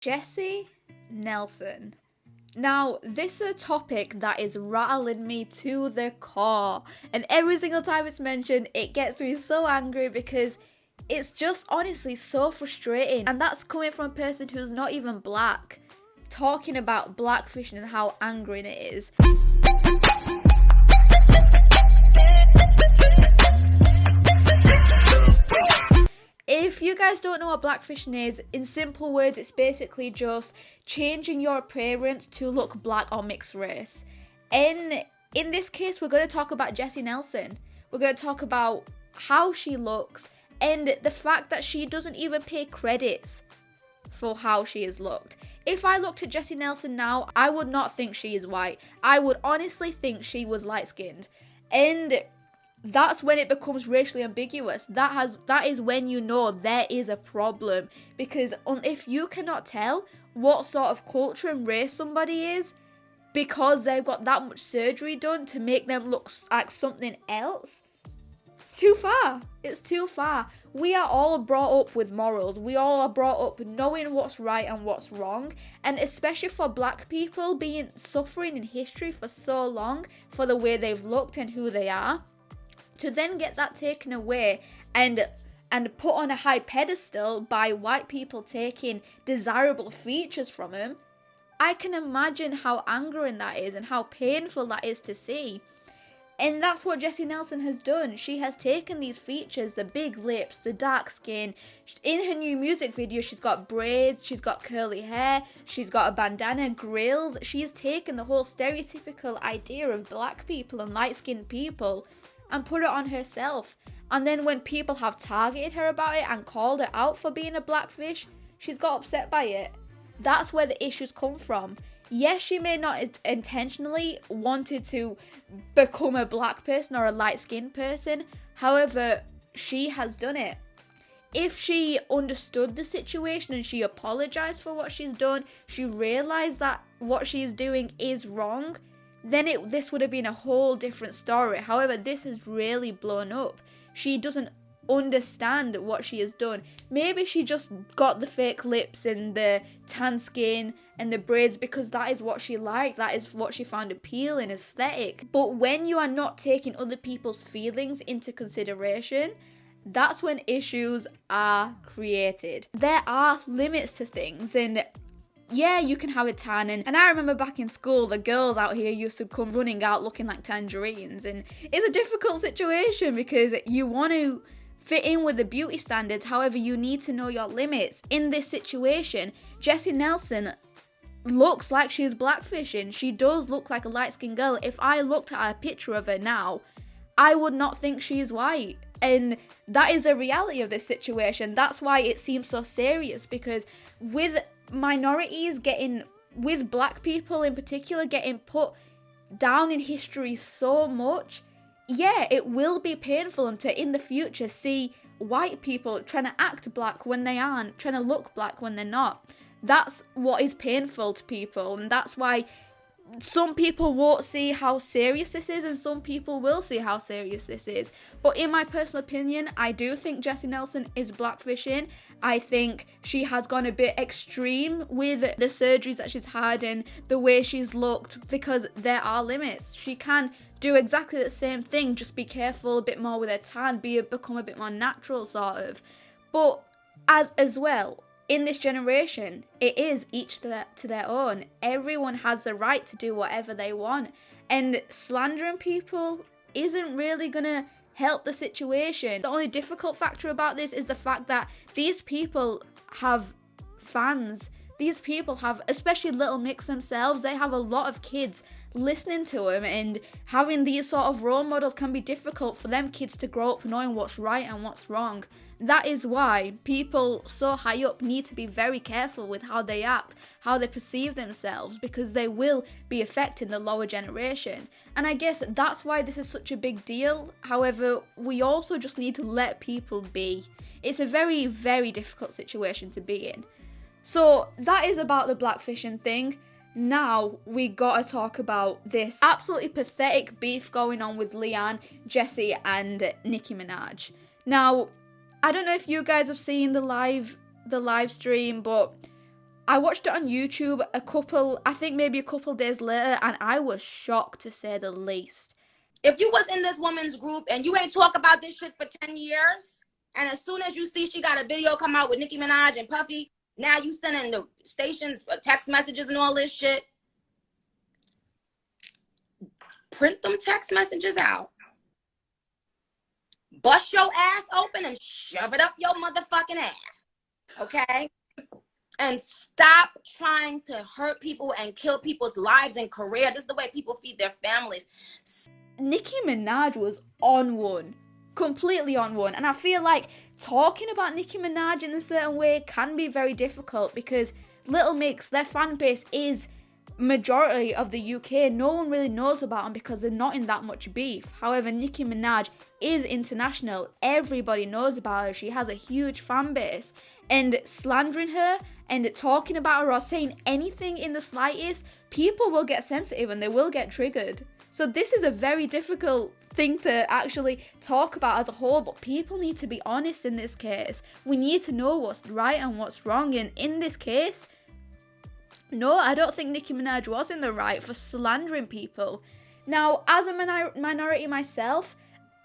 Jesy Nelson. Now, this is a topic that is rattling me to the core, and every single time it's mentioned, it gets me so angry because it's just honestly so frustrating, and that's coming from a person who's not even black, talking about blackfishing and how angering it is. If you guys don't know what blackfishing is, in simple words, it's basically just changing your appearance to look black or mixed race. And in this case, we're going to talk about Jesy Nelson. We're going to talk about how she looks and the fact that she doesn't even pay credits for how she has looked. If I looked at Jesy Nelson now, I would not think she is white. I would honestly think she was light-skinned. And that's when it becomes racially ambiguous. That is when you know there is a problem, because if you cannot tell what sort of culture and race somebody is because they've got that much surgery done to make them look like something else, it's too far. It's too far. We are all brought up with morals. We all are brought up knowing what's right and what's wrong, and especially for black people suffering in history for so long for the way they've looked and who they are, to then get that taken away and put on a high pedestal by white people taking desirable features from them, I can imagine how angering that is and how painful that is to see. And that's what Jesy Nelson has done. She has taken these features, the big lips, the dark skin. In her new music video, she's got braids, she's got curly hair, she's got a bandana, grills. She's taken the whole stereotypical idea of black people and light-skinned people and put it on herself. And then when people have targeted her about it and called her out for being a blackfish, she's got upset by it. That's where the issues come from. Yes, she may not intentionally wanted to become a black person or a light-skinned person. However, she has done it. If she understood the situation and she apologized for what she's done, she realized that what she's doing is wrong, then this would have been a whole different story. However, this has really blown up. She doesn't understand what she has done. Maybe she just got the fake lips and the tan skin and the braids because that is what she liked. That is what she found appealing, aesthetic. But when you are not taking other people's feelings into consideration, that's when issues are created. There are limits to things, and yeah, you can have a tan, and I remember back in school, the girls out here used to come running out looking like tangerines, and it's a difficult situation because you want to fit in with the beauty standards. However, you need to know your limits. In this situation, Jesy Nelson looks like she's blackfishing. She does look like a light-skinned girl. If I looked at a picture of her now, I would not think she is white. And that is the reality of this situation. That's why it seems so serious, because with minorities with black people in particular getting put down in history so much, yeah, it will be painful to in the future see white people trying to act black when they aren't, trying to look black when they're not. That's what is painful to people, and that's why some people won't see how serious this is and some people will see how serious this is. But in my personal opinion, I do think Jesy Nelson is blackfishing. I think she has gone a bit extreme with the surgeries that she's had and the way she's looked, because there are limits. She can do exactly the same thing, just be careful a bit more with her tan, become a bit more natural sort of. But as well, in this generation, it is each to their own. Everyone has the right to do whatever they want. And slandering people isn't really going to help the situation. The only difficult factor about this is the fact that these people have fans. These people have, especially Little Mix themselves, they have a lot of kids listening to him, and having these sort of role models can be difficult for them kids to grow up knowing what's right and what's wrong. That is why people so high up need to be very careful with how they act, how they perceive themselves, because they will be affecting the lower generation. And I guess that's why this is such a big deal. However, we also just need to let people be. It's a very, very difficult situation to be in. So that is about the blackfishing thing. Now we gotta talk about this absolutely pathetic beef going on with Leigh-anne, Jesy, and Nicki Minaj. Now, I don't know if you guys have seen the live stream, but I watched it on YouTube I think maybe a couple days later, and I was shocked to say the least. If you was in this woman's group and you ain't talk about this shit for 10 years, and as soon as you see she got a video come out with Nicki Minaj and Puffy, now you sending the stations text messages and all this shit. Print them text messages out. Bust your ass open and shove it up your motherfucking ass. Okay? And stop trying to hurt people and kill people's lives and career. This is the way people feed their families. Nicki Minaj was on one. Completely on one. And I feel like talking about Nicki Minaj in a certain way can be very difficult because Little Mix, their fan base is majority of the UK. No one really knows about them because they're not in that much beef. However, Nicki Minaj is international. Everybody knows about her. She has a huge fan base. And slandering her and talking about her or saying anything in the slightest, people will get sensitive and they will get triggered. So this is a very difficult thing to actually talk about as a whole, but people need to be honest in this case. We need to know what's right and what's wrong, and in this case, no, I don't think Nicki Minaj was in the right for slandering people. Now, as a minority myself,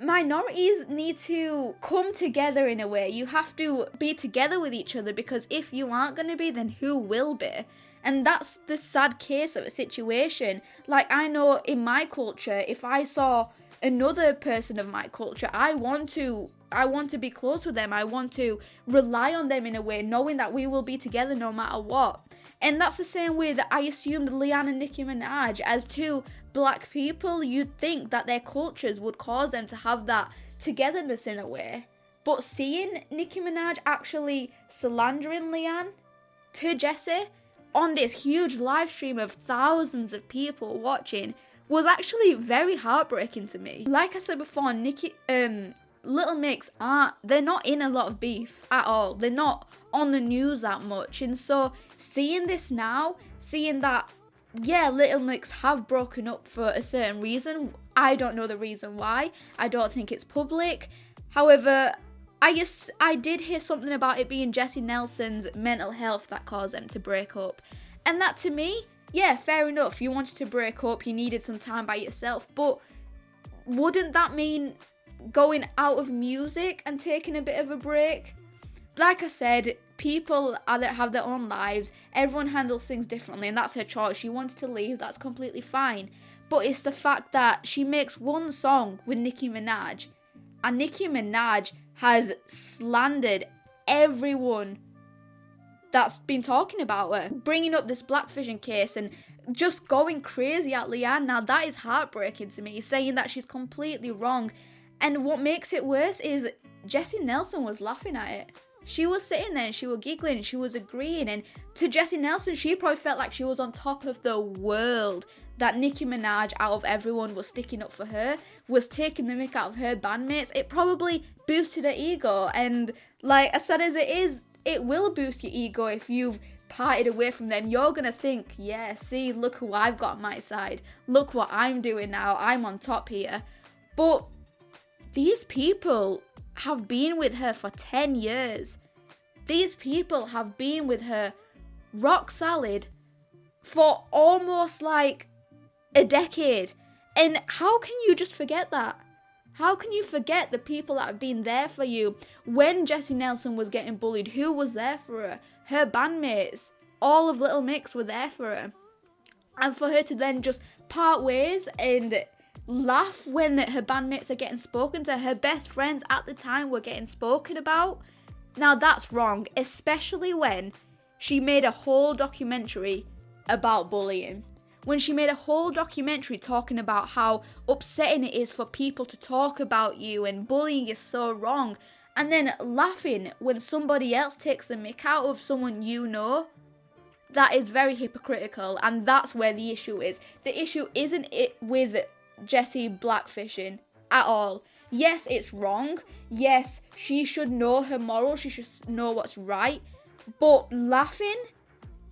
minorities need to come together in a way. You have to be together with each other, because if you aren't going to be, then who will be? And that's the sad case of a situation. Like, I know in my culture, if I saw another person of my culture, I want to be close with them. I want to rely on them in a way, knowing that we will be together no matter what. And that's the same way that I assumed Leigh-anne and Nicki Minaj, as two black people, you'd think that their cultures would cause them to have that togetherness in a way. But seeing Nicki Minaj actually slandering Leigh-anne to Jesy on this huge live stream of thousands of people watching was actually very heartbreaking to me. Like I said before, Little Mix they're not in a lot of beef at all. They're not on the news that much. And so seeing this now, seeing that, yeah, Little Mix have broken up for a certain reason. I don't know the reason why. I don't think it's public. However, I did hear something about it being Jesy Nelsons' mental health that caused them to break up. And that, to me, yeah, fair enough. You wanted to break up, you needed some time by yourself. But wouldn't that mean going out of music and taking a bit of a break? Like I said, people that have their own lives. Everyone handles things differently, and that's her choice. She wanted to leave, that's completely fine. But it's the fact that she makes one song with Nicki Minaj, and Nicki Minaj has slandered everyone that's been talking about her, bringing up this Blackfishing case and just going crazy at Leigh-anne. Now that is heartbreaking to me, saying that she's completely wrong. And what makes it worse is Jesy Nelson was laughing at it. She was sitting there and she was giggling, she was agreeing, and to Jesy Nelson, she probably felt like she was on top of the world, that Nicki Minaj, out of everyone, was sticking up for her, was taking the mick out of her bandmates. It probably boosted her ego, and like, as sad as it is, it will boost your ego if you've parted away from them. You're gonna think, yeah, see, look who I've got on my side, look what I'm doing now, I'm on top here. But these people have been with her for 10 years. These people have been with her rock solid for almost like a decade. And how can you just forget that? How can you forget the people that have been there for you? When Jesy Nelson was getting bullied, who was there for her? Her bandmates. All of Little Mix were there for her. And for her to then just part ways and laugh when her bandmates are getting spoken to, her best friends at the time were getting spoken about. Now that's wrong, especially when she made a whole documentary about bullying. When she made a whole documentary talking about how upsetting it is for people to talk about you and bullying is so wrong, and then laughing when somebody else takes the mick out of someone you know. That is very hypocritical, and that's where the issue is. The issue isn't it with Jesy blackfishing at all. Yes, it's wrong. Yes, she should know her morals. She should know what's right. But laughing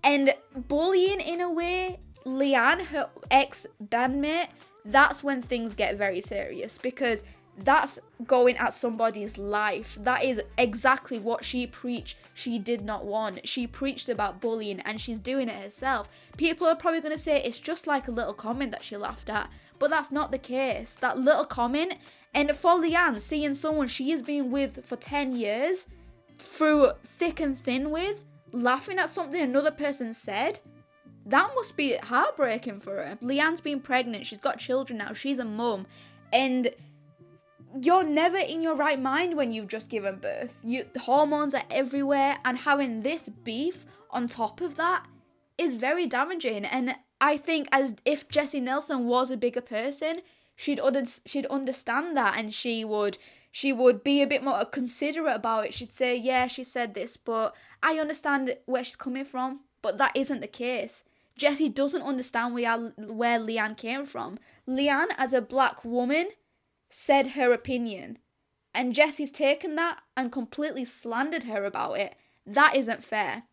and bullying in a way, Leigh-anne, her ex-bandmate, that's when things get very serious. Because That's going at somebody's life. That is exactly what she preached she did not want. She preached about bullying and she's doing it herself. People are probably going to say it's just like a little comment that she laughed at, but that's not the case. That little comment, and for Leigh-anne, seeing someone she has been with for 10 years, through thick and thin with, laughing at something another person said, that must be heartbreaking for her. Leigh-anne's been pregnant, she's got children now, she's a mum, and you're never in your right mind when you've just given birth. The hormones are everywhere, and having this beef on top of that is very damaging. And I think as if Jesy Nelson was a bigger person, she'd understand that, and she would be a bit more considerate about it. She'd say, yeah, she said this, but I understand where she's coming from. But that isn't the case. Jesy doesn't understand where Leigh-anne came from. Leigh-anne, as a black woman, said her opinion, and Jesy's taken that and completely slandered her about it. That isn't fair.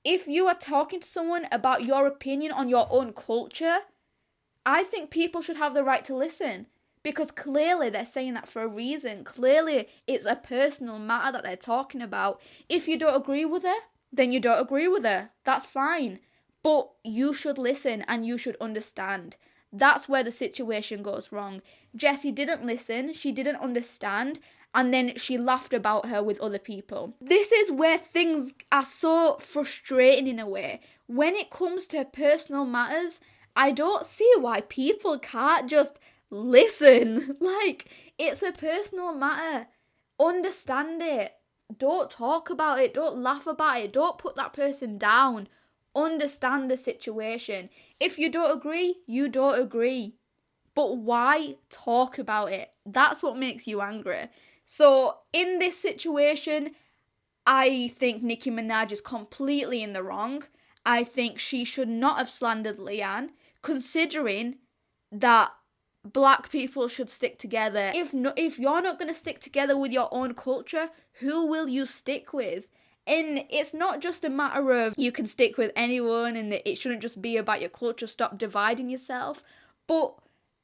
If you are talking to someone about your opinion on your own culture, I think people should have the right to listen, because clearly they're saying that for a reason. Clearly it's a personal matter that they're talking about. If you don't agree with her, then you don't agree with her. That's fine. But you should listen and you should understand. That's where the situation goes wrong. Jesy didn't listen, she didn't understand, and then she laughed about her with other people. This is where things are so frustrating in a way. When it comes to personal matters, I don't see why people can't just listen. Like, it's a personal matter. Understand it. Don't talk about it. Don't laugh about it. Don't put that person down. Understand the situation. If you don't agree, you don't agree. But why talk about it? That's what makes you angry. So in this situation, I think Nicki Minaj is completely in the wrong. I think she should not have slandered Leigh-anne, considering that black people should stick together. If you're not going to stick together with your own culture, who will you stick with? And it's not just a matter of you can stick with anyone and it shouldn't just be about your culture, stop dividing yourself. But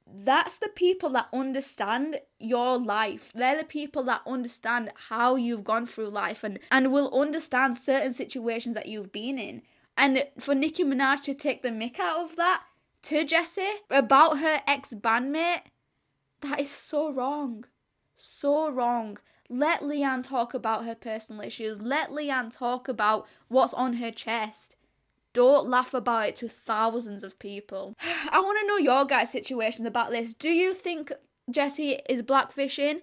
that's the people that understand your life. They're the people that understand how you've gone through life and will understand certain situations that you've been in. And for Nicki Minaj to take the mick out of that to Jesy about her ex-bandmate, that is so wrong. So wrong. Let Leigh-anne talk about her personal issues. Let Leigh-anne talk about what's on her chest. Don't laugh about it to thousands of people. I want to know your guys' situations about this. Do you think Jesy is blackfishing?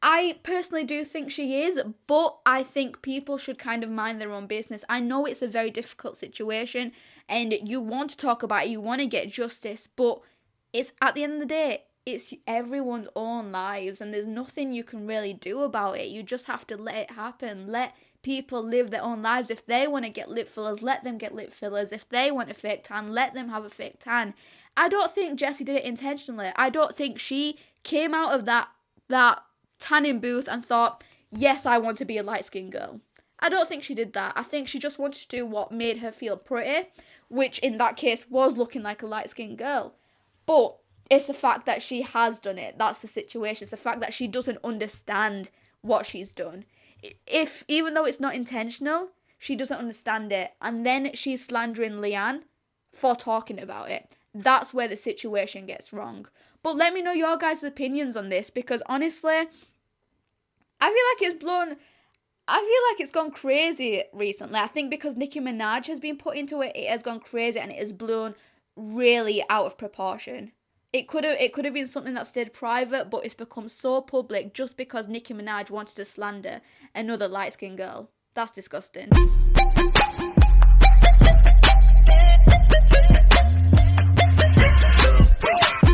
I personally do think she is, but I think people should kind of mind their own business. I know it's a very difficult situation and you want to talk about it, you want to get justice, but it's at the end of the day, it's everyone's own lives and there's nothing you can really do about it. You just have to let it happen. Let people live their own lives. If they want to get lip fillers, let them get lip fillers. If they want a fake tan, let them have a fake tan. I don't think Jesy did it intentionally. I don't think she came out of that tanning booth and thought, yes, I want to be a light-skinned girl. I don't think she did that. I think she just wanted to do what made her feel pretty, which in that case was looking like a light-skinned girl. But it's the fact that she has done it. That's the situation. It's the fact that she doesn't understand what she's done. Even though it's not intentional, she doesn't understand it. And then she's slandering Leigh-anne for talking about it. That's where the situation gets wrong. But let me know your guys' opinions on this, because honestly, I feel like it's gone crazy recently. I think because Nicki Minaj has been put into it, it has gone crazy and it has blown really out of proportion. It could have been something that stayed private, but it's become so public just because Nicki Minaj wanted to slander another light-skinned girl. That's disgusting.